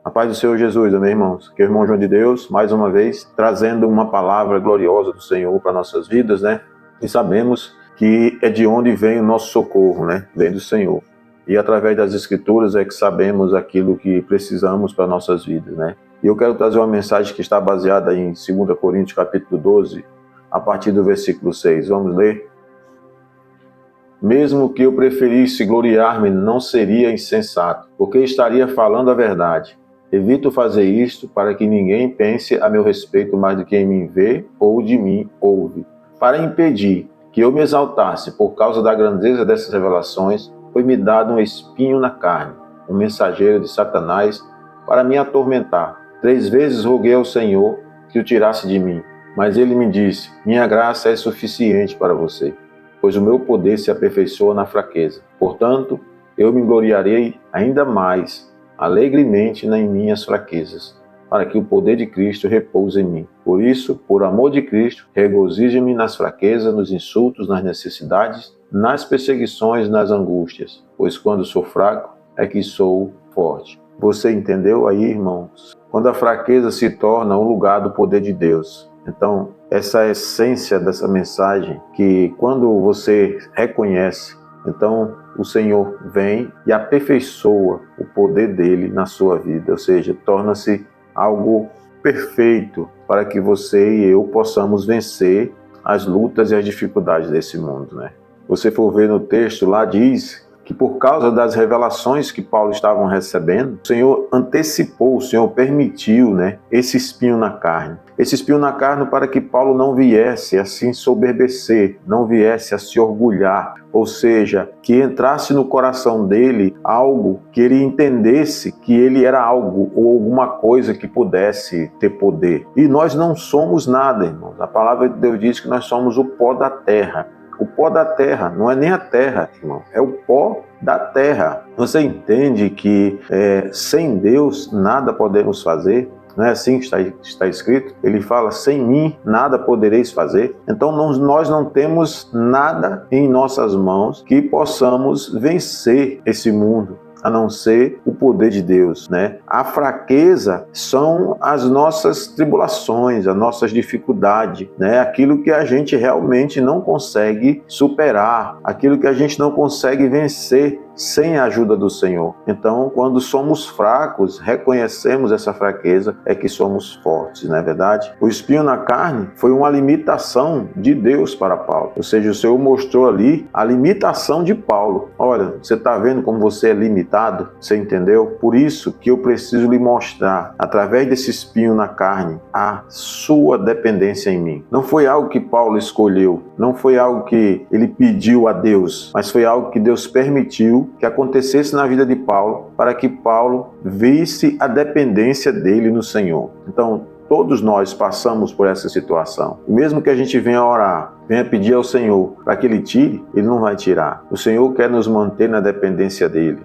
A paz do Senhor Jesus, amém, irmãos? Que é o irmão João de Deus, mais uma vez, trazendo uma palavra gloriosa do Senhor para nossas vidas, né? E sabemos que é de onde vem o nosso socorro, né? Vem do Senhor. E através das Escrituras é que sabemos aquilo que precisamos para nossas vidas, né? E eu quero trazer uma mensagem que está baseada em 2 Coríntios, capítulo 12, a partir do versículo 6. Vamos ler? Mesmo que eu preferisse gloriar-me, não seria insensato, porque estaria falando a verdade. Evito fazer isto para que ninguém pense a meu respeito mais do que em mim vê ou de mim ouve. Para impedir que eu me exaltasse por causa da grandeza dessas revelações, foi-me dado um espinho na carne, um mensageiro de Satanás, para me atormentar. 3 vezes roguei ao Senhor que o tirasse de mim, mas ele me disse: minha graça é suficiente para você, pois o meu poder se aperfeiçoa na fraqueza. Portanto, eu me gloriarei ainda mais alegremente em minhas fraquezas, para que o poder de Cristo repouse em mim. Por isso, por amor de Cristo, regozijo-me nas fraquezas, nos insultos, nas necessidades, nas perseguições, nas angústias, pois quando sou fraco é que sou forte. Você entendeu aí, irmãos? Quando a fraqueza se torna um lugar do poder de Deus. Então, essa é a essência dessa mensagem, que quando você reconhece, então o Senhor vem e aperfeiçoa o poder dele na sua vida, ou seja, torna-se algo perfeito para que você e eu possamos vencer as lutas e as dificuldades desse mundo, né? Você for ver no texto, lá diz que por causa das revelações que Paulo estava recebendo, o Senhor antecipou, o Senhor permitiu, né, esse espinho na carne. Esse espinho na carne para que Paulo não viesse a se ensoberbecer, não viesse a se orgulhar, ou seja, que entrasse no coração dele algo que ele entendesse que ele era algo ou alguma coisa que pudesse ter poder. E nós não somos nada, irmãos. A palavra de Deus diz que nós somos o pó da terra. O pó da terra, não é nem a terra, irmão, é o pó da terra. Você entende que sem Deus nada podemos fazer? Não é assim que está escrito? Ele fala: sem mim nada podereis fazer. Então nós não temos nada em nossas mãos que possamos vencer esse mundo, a não ser o poder de Deus, né? A fraqueza são as nossas tribulações, as nossas dificuldades, né? Aquilo que a gente realmente não consegue superar, aquilo que a gente não consegue vencer sem a ajuda do Senhor. Então, quando somos fracos, reconhecemos essa fraqueza, é que somos fortes, não é verdade? O espinho na carne foi uma limitação de Deus para Paulo. Ou seja, o Senhor mostrou ali a limitação de Paulo. Olha, você está vendo como você é limitado? Você entendeu? Por isso que eu preciso lhe mostrar, através desse espinho na carne, a sua dependência em mim. Não foi algo que Paulo escolheu, não foi algo que ele pediu a Deus, mas foi algo que Deus permitiu que acontecesse na vida de Paulo, para que Paulo visse a dependência dele no Senhor. Então, todos nós passamos por essa situação. E mesmo que a gente venha orar, venha pedir ao Senhor para que Ele tire, Ele não vai tirar. O Senhor quer nos manter na dependência dEle.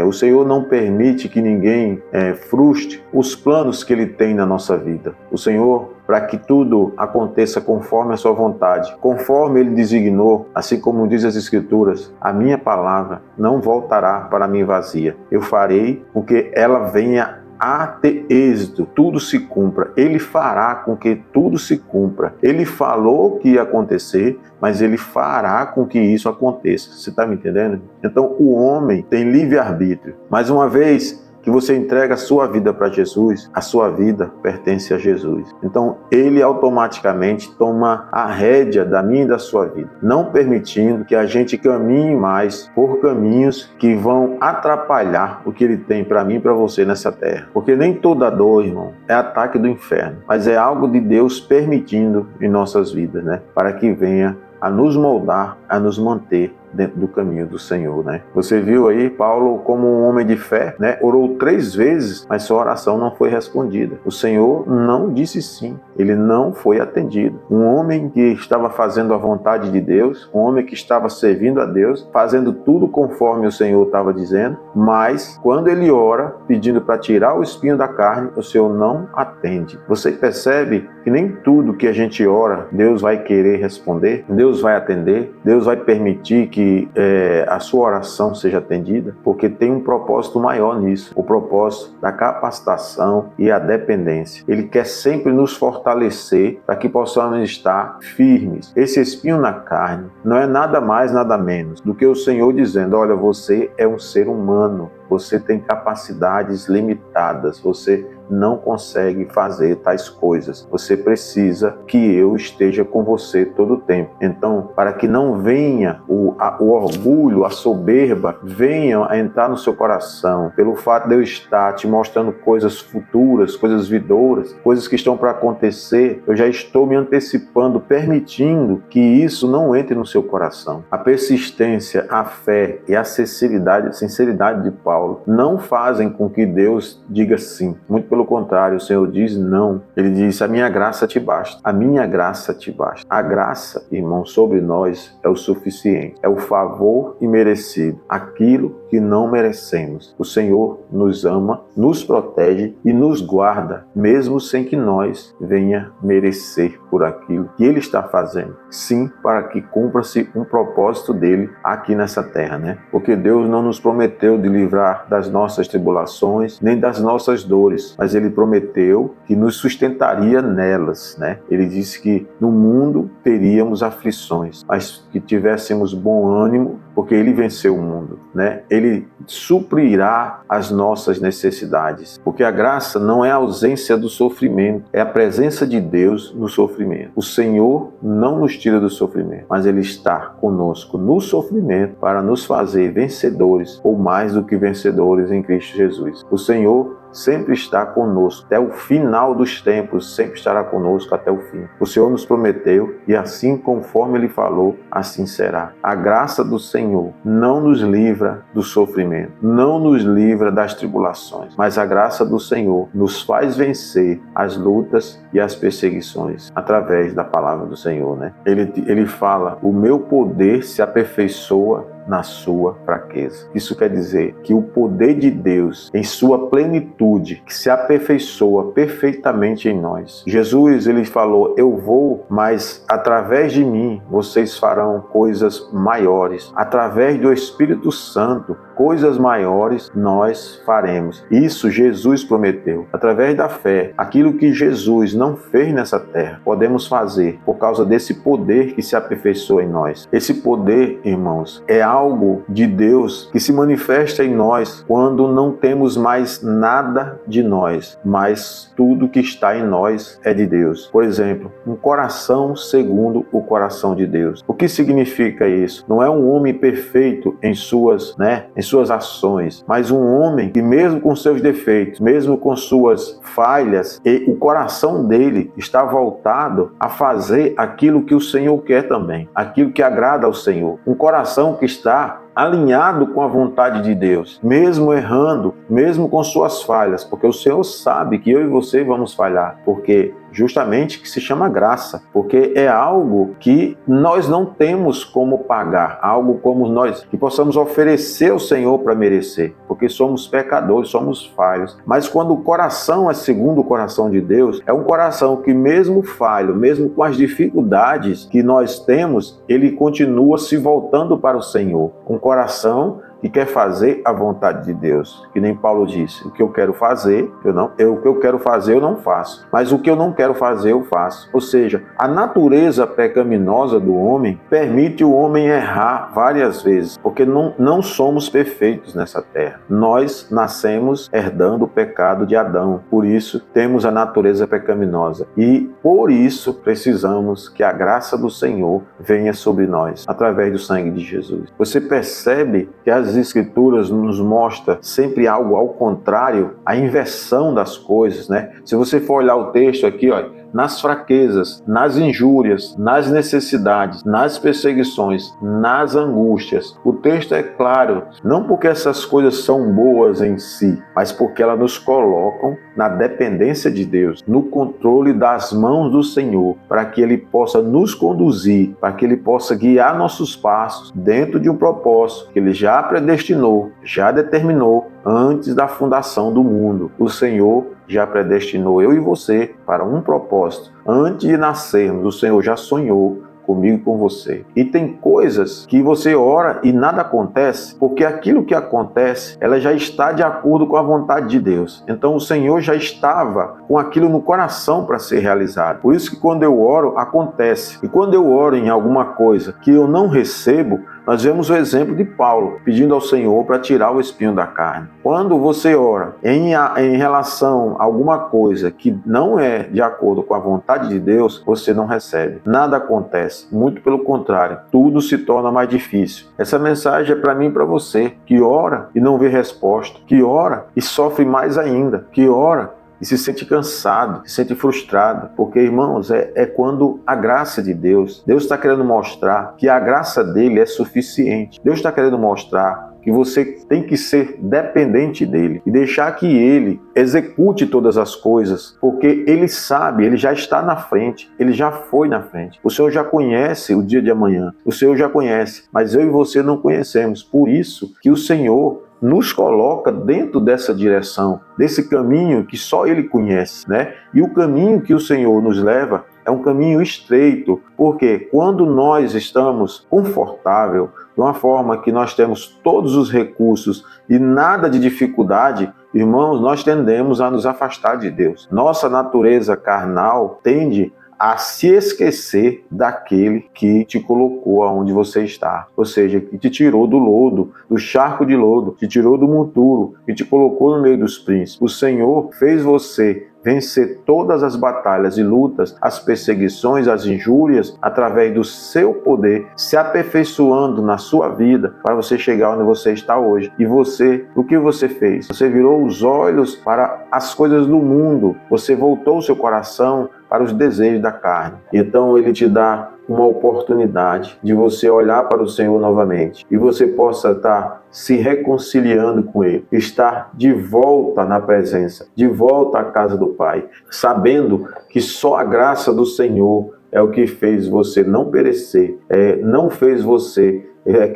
O Senhor não permite que ninguém frustre os planos que Ele tem na nossa vida. O Senhor, para que tudo aconteça conforme a sua vontade, conforme Ele designou, assim como diz as Escrituras, a minha palavra não voltará para mim vazia. Eu farei com que ela venha a ter êxito, tudo se cumpra. Ele fará com que tudo se cumpra. Ele falou que ia acontecer, mas Ele fará com que isso aconteça. Você está me entendendo? Então o homem tem livre-arbítrio. Mais uma vez que você entrega a sua vida para Jesus, a sua vida pertence a Jesus. Então Ele automaticamente toma a rédea da minha e da sua vida, não permitindo que a gente caminhe mais por caminhos que vão atrapalhar o que Ele tem para mim e para você nessa terra. Porque nem toda dor, irmão, é ataque do inferno, mas é algo de Deus permitindo em nossas vidas, né? Para que venha a nos moldar, a nos manter dentro do caminho do Senhor, né? Você viu aí Paulo como um homem de fé, né? Orou 3 vezes, mas sua oração não foi respondida. O Senhor não disse sim, ele não foi atendido. Um homem que estava fazendo a vontade de Deus, um homem que estava servindo a Deus, fazendo tudo conforme o Senhor estava dizendo, mas quando ele ora, pedindo para tirar o espinho da carne, o Senhor não atende. Você percebe que nem tudo que a gente ora, Deus vai querer responder, Deus vai atender, Deus vai permitir que que a sua oração seja atendida, porque tem um propósito maior nisso, o propósito da capacitação e a dependência. Ele quer sempre nos fortalecer para que possamos estar firmes. Esse espinho na carne não é nada mais, nada menos do que o Senhor dizendo: olha, você é um ser humano, você tem capacidades limitadas, você não consegue fazer tais coisas. Você precisa que eu esteja com você todo o tempo. Então, para que não venha o orgulho, a soberba, venham a entrar no seu coração, pelo fato de eu estar te mostrando coisas futuras, coisas vindouras, coisas que estão para acontecer, eu já estou me antecipando, permitindo que isso não entre no seu coração. A persistência, a fé e a sinceridade de Paulo não fazem com que Deus diga sim. Muito pelo contrário, o Senhor diz não. Ele diz: a minha graça te basta. A minha graça te basta. A graça, irmão, sobre nós é o suficiente. É o favor imerecido. Aquilo que não merecemos. O Senhor nos ama, nos protege e nos guarda, mesmo sem que nós venha merecer por aquilo que Ele está fazendo. Sim, para que cumpra-se um propósito dele aqui nessa terra, né? Porque Deus não nos prometeu de livrar das nossas tribulações, nem das nossas dores, mas Ele prometeu que nos sustentaria nelas, né? Ele disse que no mundo teríamos aflições, mas que tivéssemos bom ânimo, porque Ele venceu o mundo, né? Ele suprirá as nossas necessidades, porque a graça não é a ausência do sofrimento, é a presença de Deus no sofrimento. O Senhor não nos tira do sofrimento, mas Ele está conosco no sofrimento para nos fazer vencedores, ou mais do que vencedores em Cristo Jesus. O Senhor sempre está conosco até o final dos tempos, sempre estará conosco até o fim. O Senhor nos prometeu e assim conforme Ele falou, assim será. A graça do Senhor não nos livra do sofrimento, não nos livra das tribulações, mas a graça do Senhor nos faz vencer as lutas e as perseguições através da palavra do Senhor, né? Ele fala: o meu poder se aperfeiçoa na sua fraqueza. Isso quer dizer que o poder de Deus, em sua plenitude, que se aperfeiçoa perfeitamente em nós. Jesus, Ele falou: eu vou, mas através de mim vocês farão coisas maiores. Através do Espírito Santo, coisas maiores nós faremos. Isso Jesus prometeu. Através da fé, aquilo que Jesus não fez nessa terra, podemos fazer por causa desse poder que se aperfeiçoa em nós. Esse poder, irmãos, é algo de Deus que se manifesta em nós quando não temos mais nada de nós, mas tudo que está em nós é de Deus. Por exemplo, um coração segundo o coração de Deus. O que significa isso? Não é um homem perfeito em suas ações, mas um homem que, mesmo com seus defeitos, mesmo com suas falhas, o coração dele está voltado a fazer aquilo que o Senhor quer também, aquilo que agrada ao Senhor. Um coração que está alinhado com a vontade de Deus, mesmo errando, mesmo com suas falhas, porque o Senhor sabe que eu e você vamos falhar, porque justamente que se chama graça, porque é algo que nós não temos como pagar, algo como nós que possamos oferecer ao Senhor para merecer, porque somos pecadores, somos falhos. Mas quando o coração é segundo o coração de Deus, é um coração que mesmo falho, mesmo com as dificuldades que nós temos, ele continua se voltando para o Senhor. Um coração que quer fazer a vontade de Deus, que nem Paulo disse: o que eu quero fazer, o que eu quero fazer eu não faço, mas o que eu não quero fazer eu faço. Ou seja, a natureza pecaminosa do homem permite o homem errar várias vezes, porque não somos perfeitos nessa terra. Nós nascemos herdando o pecado de Adão, por isso temos a natureza pecaminosa e por isso precisamos que a graça do Senhor venha sobre nós através do sangue de Jesus. Você percebe que as Escrituras nos mostram sempre algo ao contrário, a inversão das coisas, né? Se você for olhar o texto aqui, olha, nas fraquezas, nas injúrias, nas necessidades, nas perseguições, nas angústias. O texto é claro, não porque essas coisas são boas em si, mas porque elas nos colocam na dependência de Deus, no controle das mãos do Senhor, para que Ele possa nos conduzir, para que Ele possa guiar nossos passos dentro de um propósito que Ele já predestinou, já determinou antes da fundação do mundo. O Senhor já predestinou eu e você para um propósito. Antes de nascermos, o Senhor já sonhou comigo e com você. E tem coisas que você ora e nada acontece, porque aquilo que acontece, ela já está de acordo com a vontade de Deus. Então o Senhor já estava com aquilo no coração para ser realizado. Por isso que quando eu oro, acontece. E quando eu oro em alguma coisa que eu não recebo, nós vemos o exemplo de Paulo, pedindo ao Senhor para tirar o espinho da carne. Quando você ora em relação a alguma coisa que não é de acordo com a vontade de Deus, você não recebe. Nada acontece. Muito pelo contrário, tudo se torna mais difícil. Essa mensagem é para mim e para você, que ora e não vê resposta, que ora e sofre mais ainda, que ora e se sente cansado, se sente frustrado, porque, irmãos, é quando a graça de Deus está querendo mostrar que a graça dele é suficiente. Deus está querendo mostrar que você tem que ser dependente dele e deixar que ele execute todas as coisas, porque ele sabe, ele já está na frente, ele já foi na frente. O Senhor já conhece o dia de amanhã, o Senhor já conhece, mas eu e você não conhecemos. Por isso que o Senhor nos coloca dentro dessa direção, desse caminho que só Ele conhece, né? E o caminho que o Senhor nos leva é um caminho estreito, porque quando nós estamos confortável, de uma forma que nós temos todos os recursos e nada de dificuldade, irmãos, nós tendemos a nos afastar de Deus. Nossa natureza carnal tende a se esquecer daquele que te colocou aonde você está, ou seja, que te tirou do lodo, do charco de lodo, te tirou do monturo, que te colocou no meio dos príncipes. O Senhor fez você vencer todas as batalhas e lutas, as perseguições, as injúrias, através do seu poder, se aperfeiçoando na sua vida, para você chegar onde você está hoje. E você, o que você fez? Você virou os olhos para as coisas do mundo, você voltou o seu coração para os desejos da carne. Então ele te dá uma oportunidade de você olhar para o Senhor novamente e você possa estar se reconciliando com Ele, estar de volta na presença, de volta à casa do Pai, sabendo que só a graça do Senhor é o que fez você não perecer, não fez você,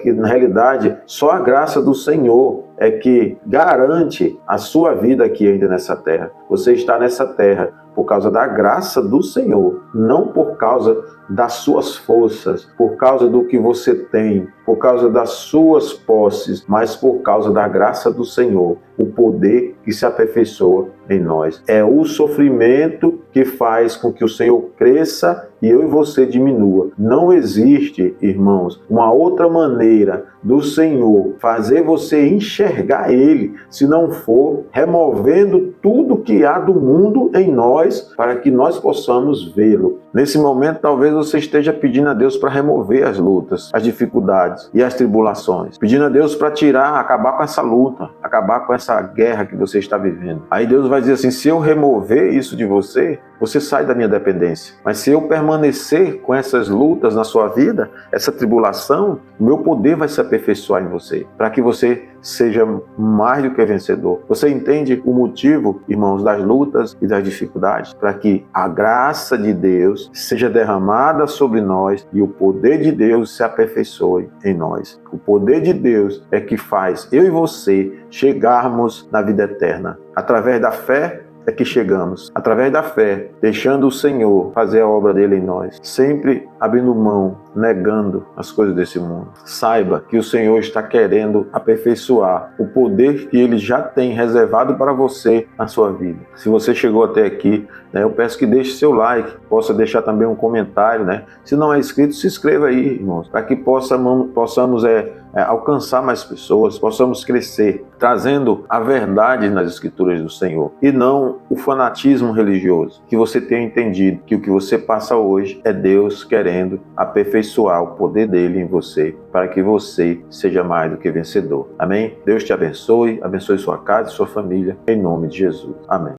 que na realidade só a graça do Senhor é que garante a sua vida aqui ainda nessa terra. Você está nessa terra por causa da graça do Senhor, não por causa das suas forças, por causa do que você tem, por causa das suas posses, mas por causa da graça do Senhor, o poder que se aperfeiçoa em nós. É o sofrimento que faz com que o Senhor cresça e eu e você diminua. Não existe, irmãos, uma outra maneira do Senhor fazer você enxergar Ele, se não for removendo tudo que há do mundo em nós, para que nós possamos vê-lo. Nesse momento, talvez você esteja pedindo a Deus para remover as lutas, as dificuldades e as tribulações. Pedindo a Deus para tirar, acabar com essa luta, acabar com essa guerra que você está vivendo. Aí Deus vai dizer assim, se eu remover isso de você, você sai da minha dependência. Mas se eu permanecer com essas lutas na sua vida, essa tribulação, o meu poder vai se aperfeiçoar em você, para que você seja mais do que vencedor. Você entende o motivo, irmãos, das lutas e das dificuldades? Para que a graça de Deus seja derramada sobre nós e o poder de Deus se aperfeiçoe em nós. O poder de Deus é que faz eu e você chegarmos na vida eterna. Através da fé é que chegamos, através da fé, deixando o Senhor fazer a obra dele em nós, sempre abrindo mão, negando as coisas desse mundo. Saiba que o Senhor está querendo aperfeiçoar o poder que Ele já tem reservado para você na sua vida. Se você chegou até aqui, eu peço que deixe seu like, possa deixar também um comentário, Se não é inscrito, se inscreva aí, irmãos, para que possamos alcançar mais pessoas, possamos crescer, trazendo a verdade nas Escrituras do Senhor e não o fanatismo religioso. Que você tenha entendido que o que você passa hoje é Deus querendo aperfeiçoar o poder dele em você, para que você seja mais do que vencedor. Amém? Deus te abençoe, abençoe sua casa e sua família, em nome de Jesus. Amém.